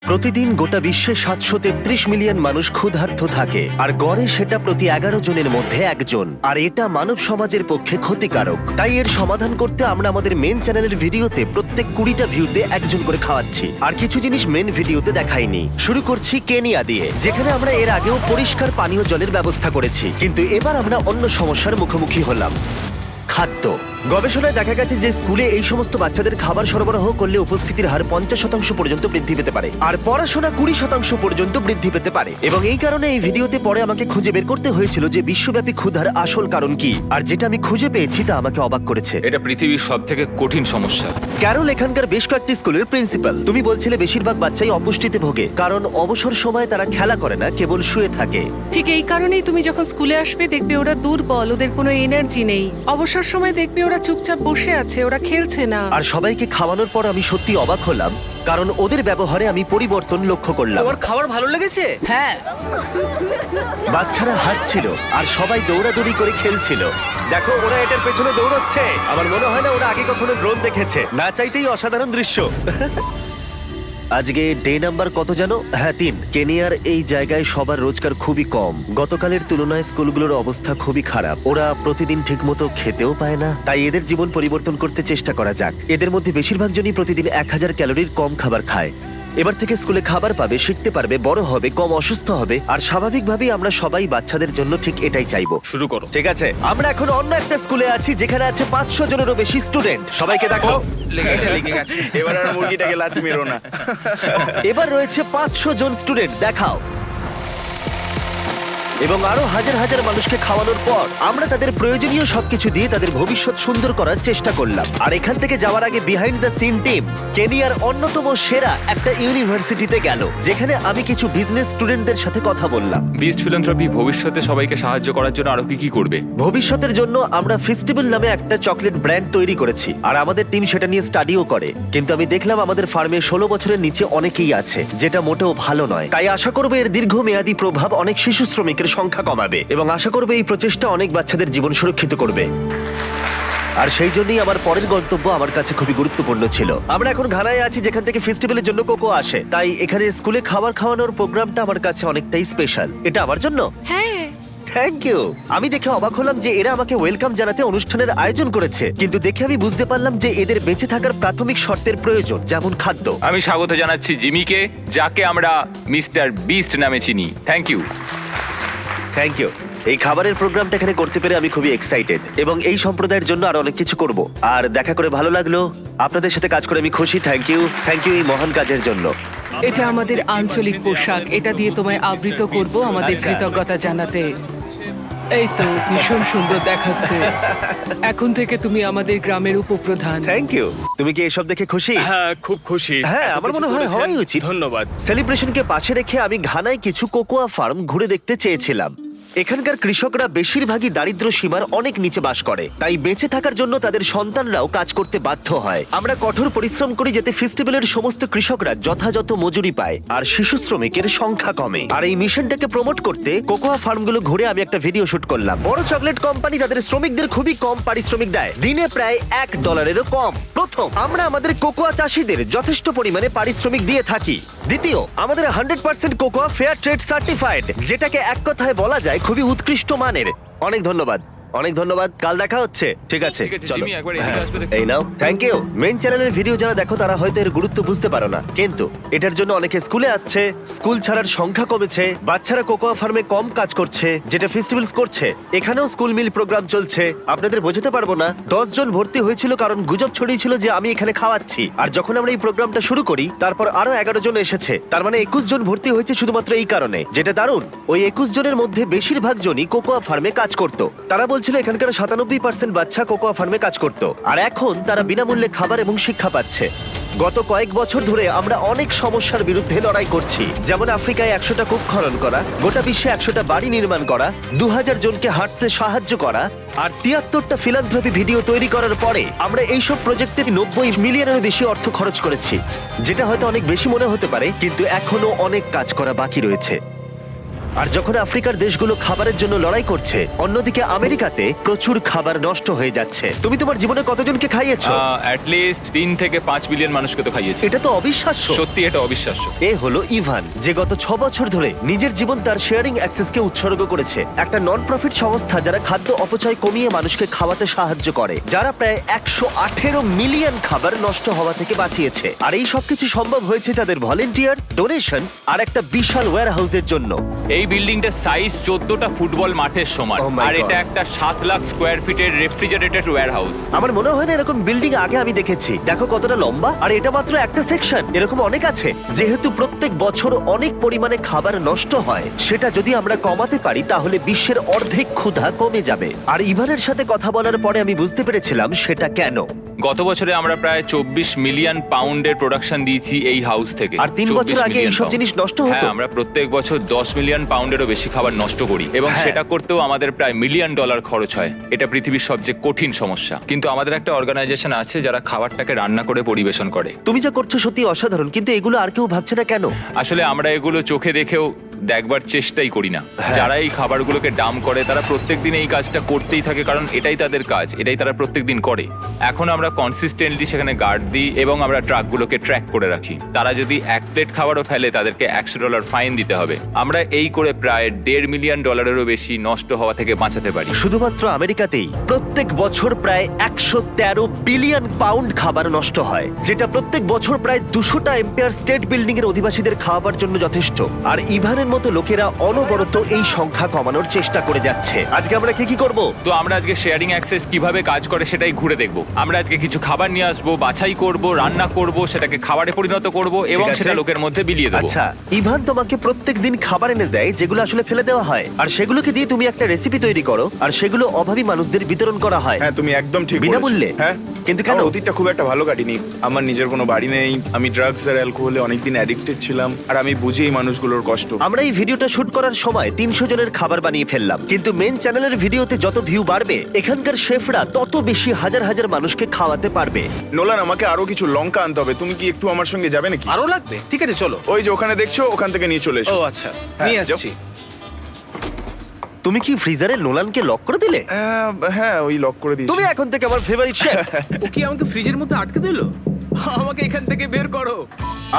প্রতিদিন গোটা বিশ্বে 733 মিলিয়ন মানুষ ক্ষুধার্ত থাকে, আর গড়ে সেটা প্রতি 11 জনের মধ্যে একজন। আর এটা মানব সমাজের পক্ষে ক্ষতিকারক। তাই এর সমাধান করতে আমরা আমাদের মেন চ্যানেলের ভিডিওতে প্রত্যেক 20টা ভিউতে একজন করে খাওয়াচ্ছি, আর কিছু জিনিস মেন ভিডিওতে দেখাইনি। শুরু করছি কেনিয়া দিয়ে, যেখানে আমরা এর আগেও পরিষ্কার পানীয় জলের ব্যবস্থা করেছি, কিন্তু এবার আমরা অন্য সমস্যার মুখোমুখি হলাম। খাদ্য। গবেষণায় দেখা গেছে যে স্কুলে এই সমস্ত বাচ্চাদের খাবার সরবরাহ করলে উপস্থিতির হার 50% পর্যন্ত বৃদ্ধি পেতে পারে, আর পড়াশোনা 20% পর্যন্ত বৃদ্ধি পেতে পারে। এবং এই কারণে এই ভিডিওতে পরে আমাকে খুঁজে বের করতে হয়েছিল যে বিশ্বব্যাপী ক্ষুধার আসল কারণ কি, আর যেটা আমি খুঁজে পেয়েছি তা আমাকে অবাক করেছে। এটা পৃথিবীর সবথেকে কঠিন সমস্যা। ক্যারল এখানকার বেশ কয়েকটি স্কুলের প্রিন্সিপাল। তুমি বলছিলে বেশিরভাগ বাচ্চাই অপুষ্টিতে ভোগে, কারণ অবসর সময় তারা খেলা করে না, কেবল শুয়ে থাকে। ঠিক এই কারণেই তুমি যখন স্কুলে আসবে দেখবে ওরা দুর্বল, ওদের কোনো এনার্জি নেই। অবসর সময় দেখবে ওরা চুপচাপ বসে আছে, ওরা খেলছে না। আর সবাইকে খাওয়ানোর পর আমি সত্যি অবাক হলাম, কারণ ওদের ব্যবহারে আমি পরিবর্তন লক্ষ্য করলাম। তোমার খাবার ভালো লেগেছে? হ্যাঁ, বাচ্চারা হাসছিল আর সবাই দৌড়াদৌড়ি করে খেলছিল। দেখো, ওরা এটার পেছনে দৌড়চ্ছে। আমার মনে হয় না ওরা আগে কখনো ড্রোন দেখেছে। না চাইতেই অসাধারণ দৃশ্য। আজকে ডে নাম্বার কত জানো? হ্যাঁ, 3। কেনিয়ার এই জায়গায় সবার রোজগার খুবই কম। গতকালের তুলনায় স্কুলগুলোর অবস্থা খুবই খারাপ। ওরা প্রতিদিন ঠিকমতো খেতেও পায় না। তাই এদের জীবন পরিবর্তন করতে চেষ্টা করা যাক। এদের মধ্যে বেশিরভাগ জনই প্রতিদিন 1000 ক্যালোরির কম খাবার খায়। এবার থেকে স্কুলে খাবার পাবে, শিখতে পারবে, বড় হবে, কম অসুস্থ হবে, আর স্বাভাবিকভাবেই আমরা সবাই বাচ্চাদের জন্য ঠিক এটাই চাইবো। শুরু করো। ঠিক আছে, আমরা এখন অন্য একটা স্কুলে আছি যেখানে আছে 500 জনেরও বেশি স্টুডেন্ট। সবাইকে দেখো। লেগে গেছে। এবার আর মুরগিটাকে লাথি মেরো না। এবার রয়েছে 500 জন স্টুডেন্ট, দেখাও। এবং আরো হাজার হাজার মানুষকে খাওয়ানোর পর আমরা তাদের প্রয়োজনীয় সবকিছু দিয়ে তাদের ভবিষ্যৎ সুন্দর করার চেষ্টা করলাম। আর এখান থেকে যাওয়ার আগে বিহাইন্ড দ্য সিন টিম কেনিয়ার অন্যতম সেরা একটা ইউনিভার্সিটিতে গেল, যেখানে আমি কিছু বিজনেস স্টুডেন্টদের সাথে কথা বললাম। বিস্ট ফিলান্থ্রপি ভবিষ্যতে সবাইকে সাহায্য করার জন্য আরো কি করবে? ভবিষ্যতের জন্য আমরা ফেস্টিভ্যাল নামে একটা চকলেট ব্র্যান্ড তৈরি করেছি, আর আমাদের টিম সেটা নিয়ে স্টাডিও করে। কিন্তু আমি দেখলাম আমাদের ফার্মে 16 বছরের নিচে অনেকেই আছে, যেটা মোটেও ভালো নয়। তাই আশা করবো এর দীর্ঘমেয়াদী প্রভাব অনেক শিশু শ্রমিকের সংখ্যা কমাবে, এবং আশা করবো এই প্রচেষ্টা অনেক বাচ্চাদের জীবন সুরক্ষিত করবে। আর সেই জন্যই আমার পরের গন্তব্য আমার কাছে খুবই গুরুত্বপূর্ণ ছিল। আমরা এখন ঘানায় আছি, যেখান থেকে ফেস্টিভ্যালের জন্য কোকো আসে। তাই এখানে স্কুলে খাবার খাওয়ানোর প্রোগ্রামটা আমার কাছে অনেকটাই স্পেশাল। এটা আমার জন্য। হ্যাঁ, থ্যাংক ইউ। আমি দেখে অবাক হলাম যে এরা আমাকে ওয়েলকাম জানাতে অনুষ্ঠানের আয়োজন করেছে, কিন্তু দেখে আমি বুঝতে পারলাম যে এদের বেঁচে থাকার প্রাথমিক শর্তের প্রয়োজন, যেমন খাদ্য। আমি স্বাগত জানাচ্ছি জিমিকে, যাকে আমরা মিস্টার বিস্ট নামে চিনি। Thank you. Thank you. এই খাবারের প্রোগ্রামটা এখানে করতে পেরে আমি খুবই এক্সাইটেড, এবং এই সম্প্রদায়ের জন্য আরো অনেক কিছু করব। আর দেখা করে ভালো লাগলো, আপনাদের সাথে কাজ করে আমি খুশি। থ্যাংক ইউ এই মহান কাজের জন্য। এটা আমাদের আঞ্চলিক পোশাক, এটা দিয়ে তোমায় আবৃত করব আমাদের আচ্ছা। কৃতজ্ঞতা জানাতে। এই তো ভীষণ সুন্দর দেখাচ্ছে। এখন থেকে তুমি আমাদের গ্রামের উপপ্রধান। Thank you. তুমি কি এসব দেখে খুশি? হ্যাঁ, খুব খুশি। হ্যাঁ, এত আমার কিছু মনে হয় করেছেন। হওয়াই উচিত। ধন্যবাদ। সেলিব্রেশনকে পাশে রেখে আমি ঘানায় কিছু কোকোয়া ফার্ম ঘুরে দেখতে চেয়েছিলাম। এখানকার কৃষকরা বেশিরভাগই দারিদ্র সীমার অনেক নিচে বাস করে, তাই বেঁচে থাকার জন্য তাদের সন্তানরাও কাজ করতে বাধ্য হয়। আমরা কঠোর পরিশ্রম করি যাতে ফেস্টিভ্যালের সমস্ত কৃষকরা যথাযথ মজুরি পায় আর শিশু শ্রমিকের সংখ্যা কমে। আর এই মিশনটাকে প্রমোট করতে কোকোয়া ফার্মগুলো ঘুরে আমি একটা ভিডিও শুট করলাম। বড় চকলেট কোম্পানি তাদের শ্রমিকদের খুবই কম পারিশ্রমিক দেয়, দিনে প্রায় $1 কম। প্রথম, আমরা আমাদের কোকোয়া চাষীদের যথেষ্ট পরিমাণে পারিশ্রমিক দিয়ে থাকি। দ্বিতীয়, আমাদের 100% কোকোয়া ফেয়ার ট্রেড সার্টিফাইড, যেটাকে এক কথায় বলা যায় খুবই উৎকৃষ্ট মানের। অনেক ধন্যবাদ, অনেক ধন্যবাদ। কাল দেখা হচ্ছে। ঠিক আছে, ঠিক আছে, চলো। জিমি, একবার এদিকে হ্যাঁ, আসবে দেখো। এই নাও। Thank you. মেন চ্যানেলের ভিডিও যারা দেখো তারা হয়তো এর গুরুত্ব বুঝতে পারো না, কিন্তু এটার জন্য অনেকে স্কুলে আসছে, স্কুল ছাড়ার সংখ্যা কমেছে, বাচ্চারা কোকোয়া ফার্মে কম কাজ করছে, যেটা ফেস্টিভ্যালস করছে। এখানেও স্কুল মিল প্রোগ্রাম চলছে। আপনাদের বোঝাতে পারবো না, 10 জন ভর্তি হয়েছিল কারণ গুজব ছড়িয়েছিল যে আমি এখানে খাওয়াচ্ছি। আর যখন আমরা এই প্রোগ্রামটা শুরু করি, তারপর আরো 11 জন এসেছে। তার মানে 21 জন ভর্তি হয়েছে শুধুমাত্র এই কারণে, যেটা দারুণ। ওই 21 জনের মধ্যে বেশিরভাগ জনই কোকোয়া ফার্মে কাজ করত। তারা বলছিল এখানকার 97% বাচ্চা কোকোয়া ফার্মে কাজ করত, আর এখন তারা বিনামূল্যে খাবার এবং শিক্ষা পাচ্ছে। গত কয়েক বছর ধরে আমরা অনেক সমস্যার বিরুদ্ধে লড়াই করছি, যেমন আফ্রিকায় 100টা কূপ খনন করা, গোটা বিশ্বে 100টা বাড়ি নির্মাণ করা, 2000 জনকে হাঁটতে সাহায্য করা, আর 73টা ফিলান্থ্রপি ভিডিও তৈরি করার পরে আমরা এইসব প্রজেক্টে 90 মিলিয়নেরও বেশি অর্থ খরচ করেছি, যেটা হয়তো অনেক বেশি মনে হতে পারে, কিন্তু এখনো অনেক কাজ করা বাকি রয়েছে। আর যখন আফ্রিকার দেশগুলো খাবারের জন্য লড়াই করছে, অন্যদিকে আমেরিকাতে প্রচুর খাবার নষ্ট হয়ে যাচ্ছে। তুমি তোমার জীবনে কতজনকে খাইয়েছো? অ্যাটলিস্ট 3 থেকে 5 বিলিয়ন মানুষকে তো খাইয়েছি। এটা তো অবিশ্বাস্য। সত্যি এটা অবিশ্বাস্য। এ হলো ইভান, যে গত 6 বছর ধরে নিজের জীবন তার শেয়ারিং অ্যাক্সেসকে উৎসর্গ করেছে। একটা নন প্রফিট সংস্থা যারা খাদ্য অপচয় কমিয়ে মানুষকে খাওয়াতে সাহায্য করে, যারা প্রায় 118 মিলিয়ন খাবার নষ্ট হওয়া থেকে বাঁচিয়েছে। আর এই সবকিছু সম্ভব হয়েছে তাদের ভলেন্টিয়ার, ডোনেশনস আর একটা বিশাল ওয়্যার হাউসের জন্য। এই বিল্ডিংটার সাইজ 14টা ফুটবল মাঠের সমান। Oh my আর এটা God. একটা 7 লাখ স্কোয়ার ফিটের রেফ্রিজারেটেড ওয়্যার হাউস। আমার মনে হয় না এরকম বিল্ডিং আগে আমি দেখেছি। দেখো কতটা লম্বা, আর এটা মাত্র একটা সেকশন, এরকম অনেক আছে। যেহেতু প্রত্যেক বছর অনেক পরিমাণে খাবার নষ্ট হয়, সেটা যদি আমরা কমাতে পারি তাহলে বিশ্বের অর্ধেক ক্ষুধা কমে যাবে। আর ইভানের সাথে কথা বলার পরে আমি বুঝতে পেরেছিলাম সেটা কেন। গত বছরে আমরা প্রায় 24 মিলিয়ন পাউন্ডের প্রোডাকশন দিয়েছি এই হাউস থেকে। আর 3 বছর 24 আগে মিলিয়ন এইসব পাউন্ড। জিনিস নষ্ট হতো? হ্যাঁ, আমরা প্রত্যেক বছর 10 মিলিয়ন পাউন্ডেরও বেশি খাবার নষ্ট করি, এবং হ্যাঁ। সেটা করতেও আমাদের প্রায় $1 মিলিয়ন খরচ হয়। এটা পৃথিবীর সবচেয়ে কঠিন সমস্যা। কিন্তু আমাদের একটা অর্গানাইজেশন আছে যারা খাবারটাকে রান্না করে পরিবেশন করে। তুমি যা করছো সত্যি অসাধারণ, কিন্তু এগুলো আর কেউ ভাবছে না কেন? আসলে আমরা এগুলো চোখে দেখেও দেখবার চেষ্টাই করি না। হ্যাঁ। যারা এই খাবারগুলোকে ডাম করে তারা প্রত্যেকদিন এই কাজটা করতেই থাকে, কারণ এটাই তাদের কাজ, এটাই তারা প্রত্যেকদিন করে। এখন আমরা কনসিস্টেন্টলি সেখানে গার্ড দিই এবং আমরা ট্রাকগুলোকে ট্র্যাক করে রাখি। তারা যদি 1 প্লেট খাবারও ফেলে তাদেরকে $100 ফাইন দিতে হবে। আমরা এই করে প্রায় $1.5 মিলিয়ন বেশি নষ্ট হওয়া থেকে বাঁচাতে পারি। শুধুমাত্র আমেরিকাতেই প্রত্যেক বছর প্রায় 113 বিলিয়ন পাউন্ড খাবার নষ্ট হয়, যেটা প্রত্যেক বছর প্রায় 200টা এম্পায়ার স্টেট বিল্ডিং এর অধিবাসীদের খাওয়াবার জন্য যথেষ্ট। আর ইভানের মতো লোকেরা অনবরত এই সংখ্যা কমানোর চেষ্টা করে যাচ্ছে। আজকে আমরা কি করব? তো আমরা আজকে শেয়ারিং অ্যাক্সেস কিভাবে কাজ করে সেটাই ঘুরে দেখব। আমরা আজকে কিছু খাবার নিয়ে আসবো, বাছাই করব, রান্না করব, সেটাকে খাবারে পরিণত করব এবং ঠিক আছে। সেটা লোকের মধ্যে বিলিয়ে দেবো। আচ্ছা, ইভান তোমাকে প্রত্যেকদিন খাবার এনে দেয় যেগুলো আসলে ফেলে দেওয়া হয়, আর সেগুলোকে দিয়ে তুমি একটা রেসিপি তৈরি করো, আর সেগুলো অভাবী মানুষদের বিতরণ করা হয়। হ্যাঁ, তুমি একদম ঠিক বলেছো। বিনামূল্যে? হ্যাঁ, কিন্তু কেন? আমার অতীতটা খুব একটা ভালো কাটেনি। আমার নিজের কোনো বাড়ি নেই, আমি ড্রাগস আর অ্যালকোহলে অনেকদিন অ্যাডিক্টেড ছিলাম, আর আমি বুঝি এই মানুষগুলোর কষ্ট। আমরা এই ভিডিওটা শুট করার সময় 300 জনের খাবার বানিয়ে ফেললাম, কিন্তু মেন চ্যানেলের ভিডিওতে যত ভিউ বাড়বে, এখানকার শেফরা তত বেশি হাজার হাজার মানুষকে খাওয়াতে পারবে। নোলান, আমাকে আরো কিছু লঙ্কা আনতে হবে। তুমি কি একটু আমার সঙ্গে যাবে নাকি? আরো লাগবে? ঠিক আছে, চলো। ওই যে ওখানে দেখছো, ওখান থেকে নিয়ে চলে এসো। ও আচ্ছা, হ্যাঁ, নিয়ে যাও। আসছি। তুমি কি ফ্রিজারে নোলানকে লক করে দিলে? হ্যাঁ, ওই লক করে দিয়েছি। তুমি এখন থেকে আমার ফেভারিট শেফ। ও কি আমাকে ফ্রিজের মধ্যে আটকে দিল? আমাকে এখান থেকে বের করো।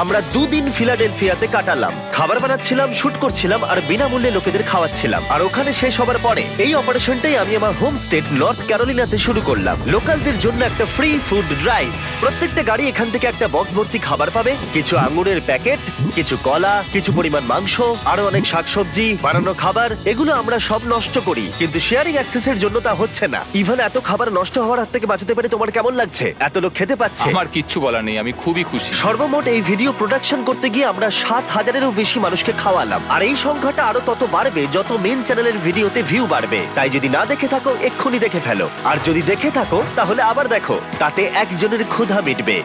আমরা 2 দিন ফিলাডেলফিয়াতে কাটালাম, খাবার বানাচ্ছিলাম, শুট করছিলাম, আর বিনামূল্যে লোকেদের খাওয়াচ্ছিলাম। আর ওখানে শেষ হবার পরে এই অপারেশনটাই আমি আমার হোম স্টেট নর্থ ক্যারোলিনাতে শুরু করলাম। লোকালদের জন্য একটা ফ্রি ফুড ড্রাইভ। প্রত্যেকটা গাড়ি এখান থেকে একটা বক্স ভর্তি খাবার পাবে, কিছু আঙ্গুরের প্যাকেট, কিছু কলা, কিছু পরিমাণ মাংস, আরো অনেক শাকসবজি, বানানো খাবার। এগুলো আমরা সব নষ্ট করি, কিন্তু শেয়ারিং অ্যাক্সেসের জন্য তা হচ্ছে না। ইভান, এত খাবার নষ্ট হওয়ার হাত থেকে বাঁচাতে পেরে তোমার কেমন লাগছে? এত লোক খেতে পাচ্ছে। আমার কিচ্ছু বলার নেই, আমি খুবই খুশি। সর্বমোট এই ভিডিও প্রোডাকশন করতে গিয়ে আমরা 7,000-এরও বেশি মানুষকে খাওয়ালাম, আর এই সংখ্যাটা আরো তত বাড়বে যত মেন চ্যানেলের ভিডিওতে ভিউ বাড়বে। তাই যদি না দেখে থাকো, এক্ষুনি দেখে ফেলো, আর যদি দেখে থাকো তাহলে আবার দেখো, তাতে একজনের ক্ষুধা মিটবে।